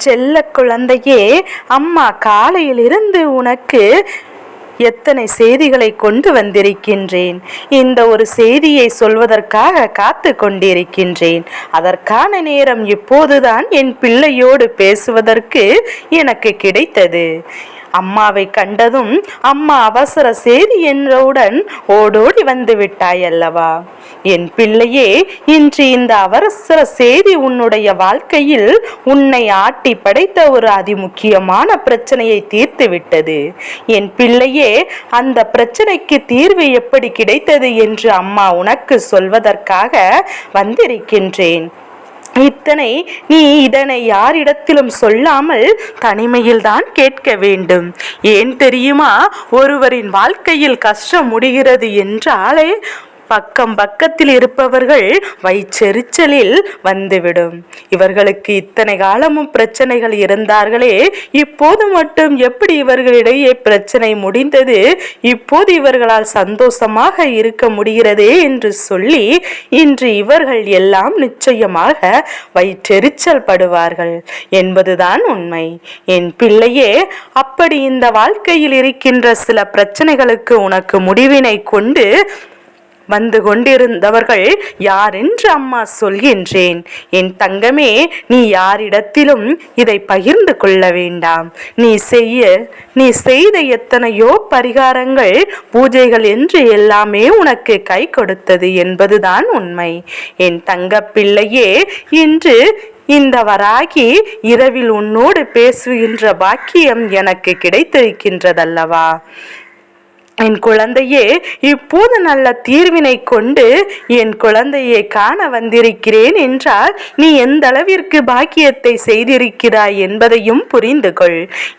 செல்ல குழந்தையே, அம்மா காலையிலிருந்து உனக்கு எத்தனை செய்திகளை கொண்டு வந்திருக்கின்றேன். இந்த ஒரு செய்தியை சொல்வதற்காக காத்து கொண்டிருக்கின்றேன். அதற்கான நேரம் இப்போதுதான் என் பிள்ளையோடு பேசுவதற்கு எனக்கு கிடைத்தது. அம்மாவை கண்டதும் அம்மா அவசர செய்தி என்றவுடன் ஓடோடி வந்து விட்டாய் அல்லவா? என் பிள்ளையே, இன்று இந்த அவசர செய்தி உன்னுடைய வாழ்க்கையில் உன்னை ஆட்டி படைத்த ஒரு அதிமுக்கியமான பிரச்சனையை தீர்த்து விட்டது. என் பிள்ளையே, அந்த பிரச்சனைக்கு தீர்வு எப்படி கிடைத்தது என்று அம்மா உனக்கு சொல்வதற்காக வந்திருக்கின்றேன். நீ இதனை யாரிடத்திலும் சொல்லாமல் தனிமையில் தான் கேட்க வேண்டும். ஏன் தெரியுமா? ஒருவரின் வாழ்க்கையில் கஷ்டம் முடிகிறது என்றாலே பக்கத்தில் இருப்பவர்கள் வயிற்றெரிச்சலில் வந்துவிடும். இவர்களுக்கு இத்தனை காலமும் பிரச்சனைகள் இருந்தார்களே, இப்போது மட்டும் எப்படி இவர்களிடையே பிரச்சனை முடிந்தது, இப்போது இவர்களால் சந்தோஷமாக இருக்க முடிகிறதே என்று சொல்லி இன்று இவர்கள் எல்லாம் நிச்சயமாக வயிற்றெரிச்சல் படுவார்கள் என்பதுதான் உண்மை. என் பிள்ளையே, அப்படி இந்த வாழ்க்கையில் இருக்கின்ற சில பிரச்சனைகளுக்கு உனக்கு முடிவினை கொண்டு வந்து கொண்டிருந்தவர்கள் யார் என்று அம்மா சொல்கின்றேன். என் தங்கமே, நீ யாரிடத்திலும் இதை பகிர்ந்து கொள்ள வேண்டாம். நீ செய்த எத்தனையோ பரிகாரங்கள், பூஜைகள் என்று எல்லாமே உனக்கு கை கொடுத்தது என்பதுதான் உண்மை. என் தங்க பிள்ளையே, இன்று இந்த வராகி இரவில் உன்னோடு பேசுகின்ற பாக்கியம் எனக்கு கிடைத்திருக்கின்றதல்லவா? என் குழந்தையே, இப்போது நல்ல தீர்வினை கொண்டு என் குழந்தையை காண வந்திருக்கிறேன் என்றால் நீ எந்த அளவிற்கு பாக்கியத்தை செய்திருக்கிறாய் என்பதையும் புரிந்து கொள்.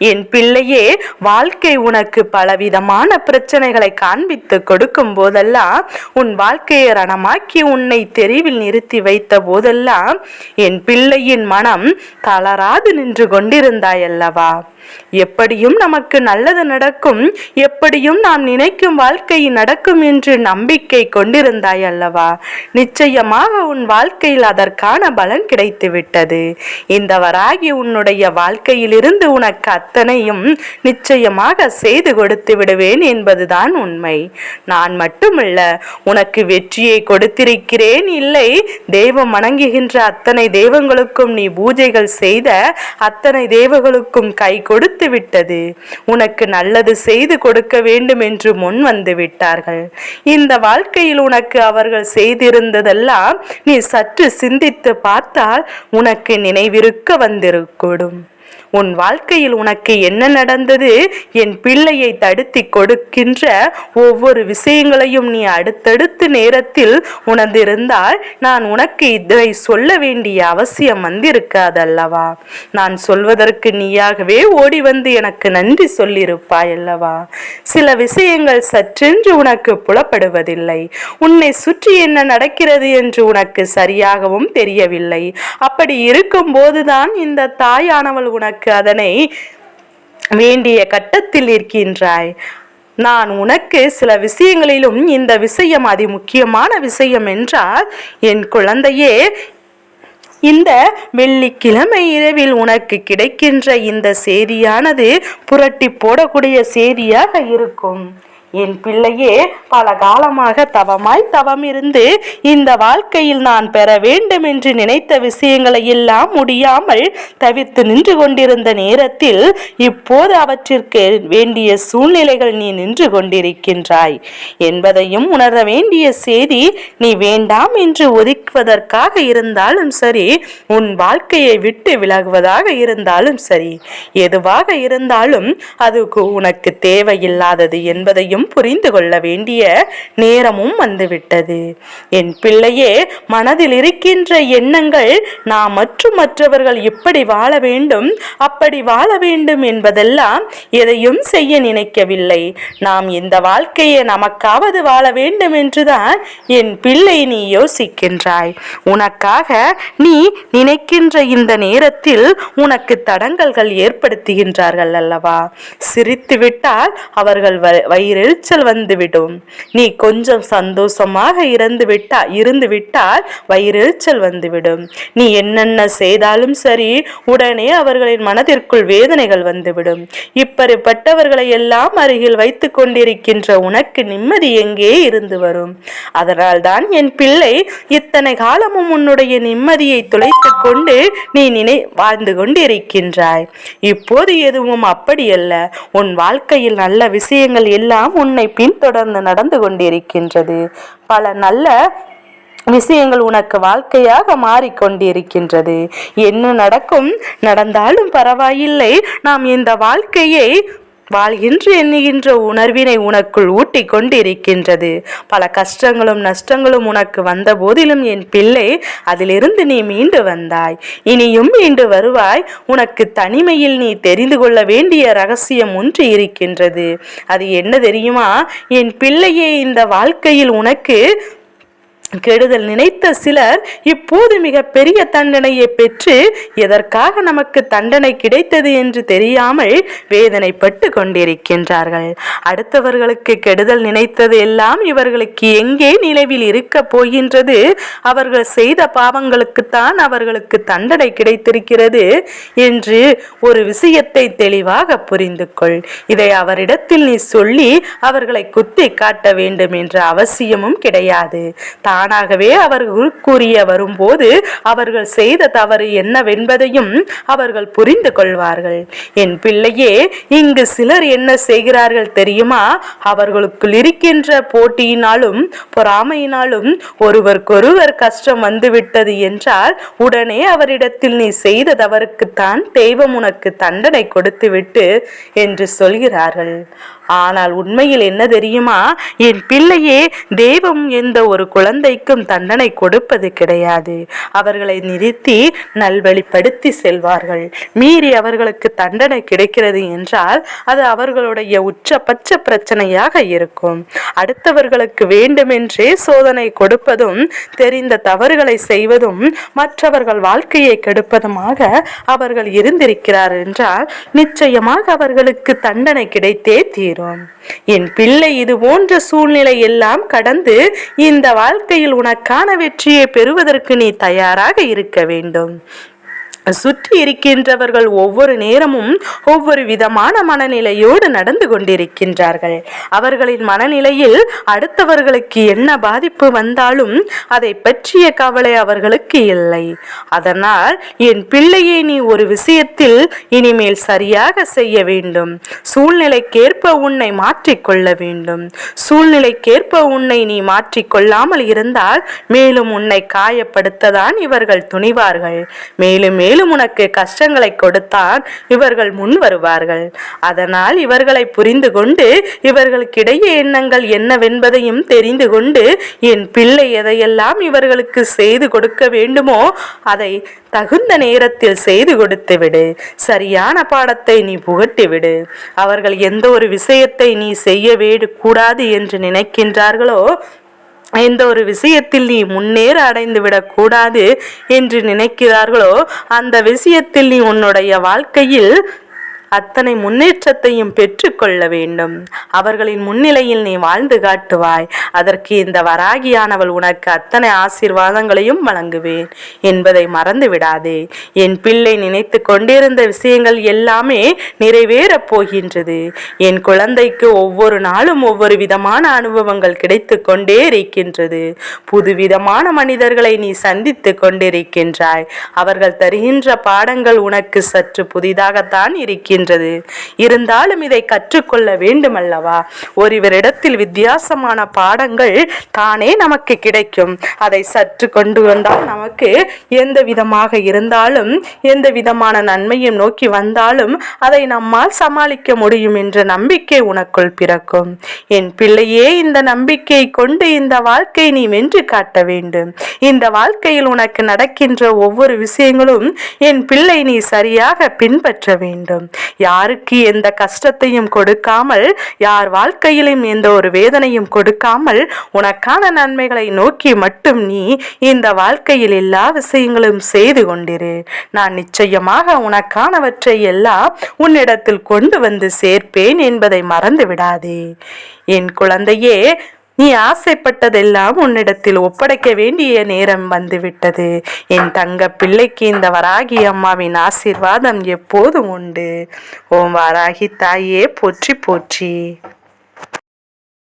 என் பிள்ளையே, வாழ்க்கை உனக்கு பலவிதமான பிரச்சனைகளை காண்பித்து கொடுக்கும் போதெல்லாம், உன் வாழ்க்கையை ரணமாக்கி உன்னை தெருவில் நிறுத்தி வைத்த போதெல்லாம் என் பிள்ளையின் மனம் தளராது நின்று கொண்டிருந்தாயல்லவா? எப்படியும் நமக்கு நல்லது நடக்கும், எப்படியும் நாம் நினைக்கும் வாழ்க்கை நடக்கும் என்று நம்பிக்கை கொண்டிருந்தாய் அல்லவா? நிச்சயமாக உன் வாழ்க்கையில் அதற்கான பலன் கிடைத்து விட்டது. இந்த வராகி உன்னுடைய வாழ்க்கையிலிருந்து உனக்கு அத்தனையும் நிச்சயமாக செய்து கொடுத்து விடுவேன் என்பதுதான் உண்மை. நான் மட்டுமல்ல, உனக்கு வெற்றியை கொடுத்திருக்கிறேன். இல்லை, தெய்வம் வணங்குகின்ற அத்தனை தெய்வங்களுக்கும் நீ பூஜைகள் செய்த அத்தனை தெய்வங்களுக்கும் கை கொடுத்து விட்டது. உனக்கு நல்லது செய்து கொடுக்க வேண்டும் என்று முன் வந்து விட்டார்கள். இந்த வாழ்க்கையில் உனக்கு அவர்கள் செய்திருந்ததெல்லாம் நீ சற்று சிந்தித்து பார்த்தால் உனக்கு நினைவிருக்க வந்திருக்கூடும். உன் வாழ்க்கையில் உனக்கு என்ன நடந்தது, என் பிள்ளையை தடுத்தி கொடுக்கின்ற ஒவ்வொரு விஷயங்களையும் நீ அடுத்தடுத்து நேரத்தில் உணர்ந்திருந்தால் நான் உனக்கு இதை சொல்ல வேண்டிய அவசியம் வந்திருக்காதல்லவா? நான் சொல்வதற்கு நீயாகவே ஓடி வந்து எனக்கு நன்றி சொல்லியிருப்பாய் அல்லவா? சில விஷயங்கள் சற்றென்று உனக்கு புலப்படுவதில்லை. உன்னை சுற்றி என்ன நடக்கிறது என்று உனக்கு சரியாகவும் தெரியவில்லை. அப்படி இருக்கும் போதுதான் இந்த தாயானவள் உனக்கு அதனை வேண்டிய கட்டத்தில் இருக்கின்றாய். நான் உனக்கு சில விஷயங்களிலும் இந்த விஷயம் அதி முக்கியமான விஷயம் என்றால், என் குழந்தையே, இந்த வெள்ளிக்கிழமை இரவில் உனக்கு கிடைக்கின்ற இந்த செய்தியானது புரட்டி போடக்கூடிய செய்தியாக இருக்கும். என் பிள்ளையே, பல காலமாக தவமிருந்து இந்த வாழ்க்கையில் நான் பெற வேண்டும் என்று நினைத்த விஷயங்களை எல்லாம் முடியாமல் தவிர்த்து நின்று கொண்டிருந்த நேரத்தில் இப்போது அவற்றிற்கு வேண்டிய சூழ்நிலைகள் நீ நின்று கொண்டிருக்கின்றாய் என்பதையும் உணர வேண்டிய செய்தி. நீ வேண்டாம் என்று ஒதுக்குவதற்காக இருந்தாலும் சரி, உன் வாழ்க்கையை விட்டு விலகுவதாக இருந்தாலும் சரி, எதுவாக இருந்தாலும் அதுக்கு உனக்கு தேவையில்லாதது என்பதையும் புரிந்து கொள்ள வேண்டிய நேரமும் வந்துவிட்டது. என் பிள்ளையே, மனதில் இருக்கின்ற எண்ணங்கள் நாம் மற்றும் மற்றவர்கள் இப்படி வாழ வேண்டும், அப்படி வாழ வேண்டும் என்பதெல்லாம் எதையும் செய்ய நினைக்கவில்லை. நாம் இந்த வாழ்க்கையை நமக்காவது வாழ வேண்டும் என்றுதான் என் பிள்ளை நீ யோசிக்கின்றாய். உனக்காக நீ நினைக்கின்ற இந்த நேரத்தில் உனக்கு தடங்கல்கள் ஏற்படுத்துகின்றார்கள் அல்லவா? சிரித்து விட்டால் அவர்கள் வயிறில் எரிச்சல் வந்துவிடும். நீ கொஞ்சம் சந்தோஷமாக இருந்து விட்டால் வயிறெரிச்சல் வந்துவிடும். நீ என்னென்ன செய்தாலும் சரி, உடனே அவர்களின் மனதிற்குள் வேதனைகள் வந்துவிடும். இப்படிப்பட்டவர்களை எல்லாம் அருகில் வைத்துக் கொண்டிருக்கின்ற உனக்கு நிம்மதி எங்கே இருந்து வரும்? அதனால்தான் என் பிள்ளை, இத்தனை காலமும் உன்னுடைய நிம்மதியை துளைத்துக் கொண்டு நீ வாழ்ந்து கொண்டிருக்கின்றாய். இப்போது எதுவும் அப்படியல்ல. உன் வாழ்க்கையில் நல்ல விஷயங்கள் எல்லாம் உன்னை பின்தொடர்ந்து நடந்து கொண்டிருக்கின்றது. பல நல்ல விஷயங்கள் உனக்கு வாழ்க்கையாக மாறிக்கொண்டிருக்கின்றது. என்ன நடந்தாலும் பரவாயில்லை, நாம் இந்த வாழ்க்கையை வாழ்கின்ற எண்ணுகின்ற உணர்வினை உனக்குள் ஊட்டி கொண்டிருக்கின்றது. பல கஷ்டங்களும் நஷ்டங்களும் உனக்கு வந்த போதிலும் என் பிள்ளை, அதிலிருந்து நீ மீண்டு வந்தாய். இனியும் மீண்டு வருவாய். உனக்கு தனிமையில் நீ தெரிந்து கொள்ள வேண்டிய ரகசியம் ஒன்று இருக்கின்றது. அது என்ன தெரியுமா? என் பிள்ளையே, இந்த வாழ்க்கையில் உனக்கு கெடுதல் நினைத்த சிலர் இப்போது மிக பெரிய தண்டனையை பெற்று எதற்காக நமக்கு தண்டனை கிடைத்தது என்று தெரியாமல் வேதனைப்பட்டு கொண்டிருக்கின்றார்கள். அடுத்தவர்களுக்கு கெடுதல் நினைத்தது எல்லாம் இவர்களுக்கு எங்கே நினைவில் இருக்க போகின்றது? அவர்கள் செய்த பாவங்களுக்குத்தான் அவர்களுக்கு தண்டனை கிடைத்திருக்கிறது என்று ஒரு விஷயத்தை தெளிவாக புரிந்து கொள். இதை அவரிடத்தில் நீ சொல்லி அவர்களை குத்தி காட்ட வேண்டும் என்ற அவசியமும் கிடையாது. தானாகவே அவர்கள் கூறிய வரும்போது அவர்கள் செய்த தவறு என்னவென்பதையும் அவர்கள் புரிந்து கொள்வார்கள். என் பிள்ளையே, இங்கு சிலர் என்ன செய்கிறார்கள் தெரியுமா? அவர்களுக்குள் இருக்கின்ற போட்டியினாலும் பொறாமையினாலும் ஒருவருக்கொருவர் கஷ்டம் வந்துவிட்டது என்றால் உடனே அவரிடத்தில் நீ செய்த தவறுக்குத்தான் தெய்வம் உனக்கு தண்டனை கொடுத்து விட்டு என்று சொல்கிறார்கள். ஆனால் உண்மையில் என்ன தெரியுமா? என் பிள்ளையே, தெய்வம் எந்த ஒரு குழந்தைக்கும் தண்டனை கொடுப்பது கிடையாது. அவர்களை நிறுத்தி நல்வழிப்படுத்தி செல்வார்கள். மீறி அவர்களுக்கு தண்டனை கிடைக்கிறது என்றால் அது அவர்களுடைய உச்சபட்ச பிரச்சனையாக இருக்கும். அடுத்தவர்களுக்கு வேண்டுமென்றே சோதனை கொடுப்பதும் தெரிந்த தவறுகளை செய்வதும் மற்றவர்கள் வாழ்க்கையை கெடுப்பதுமாக அவர்கள் இருந்திருக்கிறார் என்றால் நிச்சயமாக அவர்களுக்கு தண்டனை கிடைத்தே தீரும். என் பிள்ளை, இது போன்ற சூழ்நிலை எல்லாம் கடந்து இந்த வாழ்க்கையில் உனக்கான வெற்றியை பெறுவதற்கு நீ தயாராக இருக்க வேண்டும். சுற்றி இருக்கின்றவர்கள் ஒவ்வொரு நேரமும் ஒவ்வொரு விதமான மனநிலையோடு நடந்து கொண்டிருக்கின்றார்கள். அவர்களின் மனநிலையில் அடுத்தவர்களுக்கு என்ன பாதிப்பு வந்தாலும் அதை பற்றிய கவலை அவர்களுக்கு இல்லை. அதனால் என் பிள்ளையை, நீ ஒரு விஷயத்தில் இனிமேல் சரியாக செய்ய வேண்டும். சூழ்நிலைக்கேற்ப உன்னை மாற்றிக்கொள்ள வேண்டும். சூழ்நிலைக்கேற்ப உன்னை நீ மாற்றிக்கொள்ளாமல் இருந்தால் மேலும் உன்னை காயப்படுத்ததான் இவர்கள் துணிவார்கள். மேலும் உனக்கு கஷ்டங்களை கொடுத்தான் இவர்கள் முன் வருவார்கள். அதனால் இவர்களை புரிந்து கொண்டு இவர்களுக்கிடையே எண்ணங்கள் என்னவென்பதையும் தெரிந்து கொண்டு என் பிள்ளை எதையெல்லாம் இவர்களுக்கு செய்து கொடுக்க வேண்டுமோ அதை தகுந்த நேரத்தில் செய்து கொடுத்து விடு. சரியான பாடத்தை நீ புகட்டிவிடு. அவர்கள் எந்த ஒரு விஷயத்தை நீ செய்ய கூடாது என்று நினைக்கின்றார்களோ, எந்த ஒரு விஷயத்தில் நீ முன்னேற அடைந்து விடக்கூடாது என்று நினைக்கிறார்களோ அந்த விஷயத்தில் நீ உன்னுடைய வாழ்க்கையில் அத்தனை முன்னேற்றத்தையும் பெற்றுக்கொள்ள வேண்டும். அவர்களின் முன்னிலையில் நீ வாழ்ந்து காட்டுவாய். அதற்கு இந்த வராகியானவள் உனக்கு அத்தனை ஆசீர்வாதங்களையும் வழங்குவேன் என்பதை மறந்து விடாதே. என் பிள்ளை, நினைத்து கொண்டிருந்த விஷயங்கள் எல்லாமே நிறைவேறப் போகின்றது. என் குழந்தைக்கு ஒவ்வொரு நாளும் ஒவ்வொரு விதமான அனுபவங்கள் கிடைத்து கொண்டே இருக்கின்றது. புதுவிதமான மனிதர்களை நீ சந்தித்து கொண்டிருக்கின்றாய். அவர்கள் தருகின்ற பாடங்கள் உனக்கு சற்று புதிதாகத்தான் இருக்கின்றது. இருந்தாலும் இதை கற்றுக்கொள்ள வேண்டும் அல்லவா? ஒருவரிடத்தில் வித்தியாசமான பாடங்கள் தானே நமக்கு கிடைக்கும். அதை சற்று கொண்டு வந்தால் நமக்கு எந்த விதமாக இருந்தாலும் எந்த விதமான நன்மையும் நோக்கி வந்தாலும் அதை நம்மால் சமாளிக்க முடியும் என்ற நம்பிக்கை உனக்குள் பிறக்கும். என் பிள்ளையே, இந்த நம்பிக்கை கொண்டு இந்த வாழ்க்கை நீ வென்று காட்ட வேண்டும். இந்த வாழ்க்கையில் உனக்கு நடக்கின்ற ஒவ்வொரு விஷயங்களும் என் பிள்ளை நீ சரியாக பின்பற்ற வேண்டும். யாருக்கு எந்த கஷ்டத்தையும் கொடுக்காமல், யார் வாழ்க்கையிலும் எந்த ஒரு வேதனையும் கொடுக்காமல், உனக்கான நன்மைகளை நோக்கி மட்டும் நீ இந்த வாழ்க்கையில் எல்லா விஷயங்களும் செய்து கொண்டிரு. நான் நிச்சயமாக உனக்கானவற்றை எல்லாம் உன்னிடத்தில் கொண்டு வந்து சேர்ப்பேன் என்பதை மறந்து விடாதே. என் குழந்தையே, நீ ஆசைப்பட்டதெல்லாம் உன்னிடத்தில் ஒப்படைக்க வேண்டிய நேரம் வந்துவிட்டது. என் தங்க பிள்ளைக்கு இந்த வராகி அம்மாவின் ஆசீர்வாதம் எப்போதும் உண்டு. ஓம் வாராகி தாயே போற்றி போற்றி.